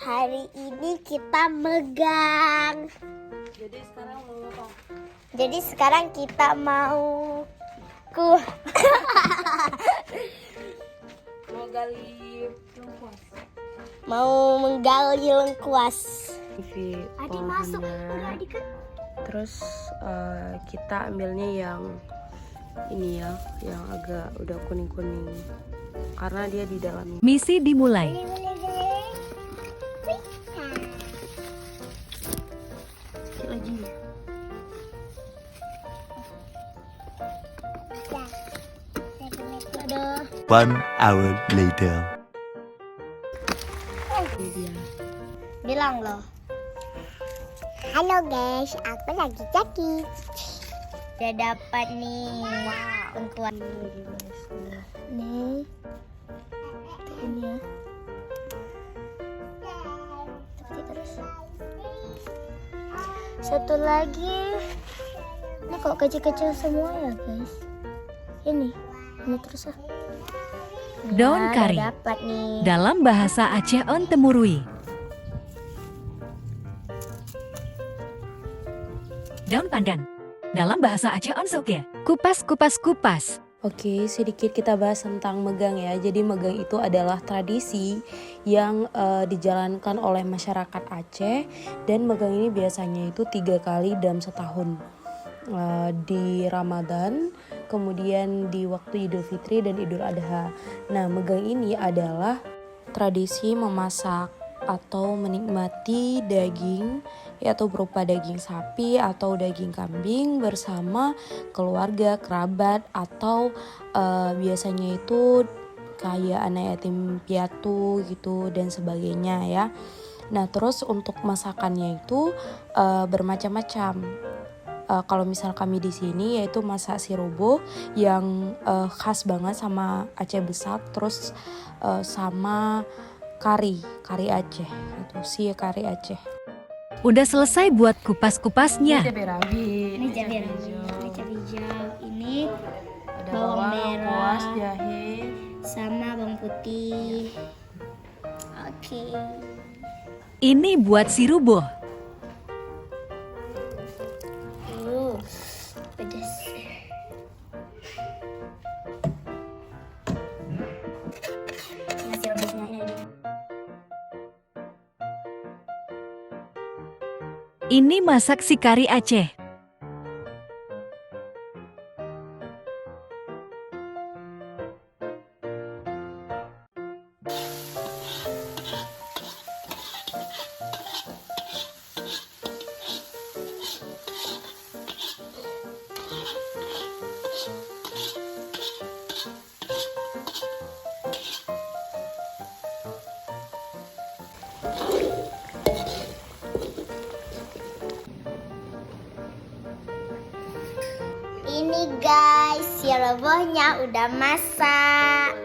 Hari ini kita megang. Jadi sekarang mau apa? Jadi sekarang kita mau Mau gali lengkuas. mau menggali lengkuas. Adik Masuk. Udah adik kan? Terus kita ambilnya yang ini ya, yang agak udah kuning-kuning. Karena dia di dalamnya. Misi dimulai. Sedikit lagi. Ada. 1 hour later. Ini dia. Bilang loh. Halo guys, aku lagi jadi. Udah dapat nih. Wow. Lengkuas. Nih. Ini ya. Seperti terus. Satu lagi. Ini kok kecil-kecil semua ya guys. Ini terus ah. Daun Nah, kari. udah dapat nih. Dalam bahasa Aceh on temurui. Daun pandan. Dalam bahasa Aceh on soge. Kupas, kupas, kupas. Oke, sedikit kita bahas tentang megang ya. Jadi megang itu adalah tradisi yang dijalankan oleh masyarakat Aceh. Dan megang ini biasanya itu 3 kali dalam setahun. Di Ramadan, kemudian di waktu Idul Fitri dan Idul Adha. Nah, megang ini adalah tradisi memasak atau menikmati daging, yaitu berupa daging sapi atau daging kambing bersama keluarga, kerabat, atau biasanya itu kayak anak yatim piatu gitu dan sebagainya ya. Nah, terus untuk masakannya itu bermacam-macam. Kalau misal kami di sini yaitu masak sirubo yang khas banget sama Aceh Besak, terus sama kari Aceh itu sih kari Aceh. Udah selesai buat kupas-kupasnya. Cabai rawit, Ini cabai rawit, ini cabai hijau, ini ada bawang merah, lengkuas, jahe. sama bawang putih. Oke. Ini buat si ruboh. Pedas. Nasi rebusnya ini. Ini masak si kari Aceh. Ini guys, si robohnya udah masak.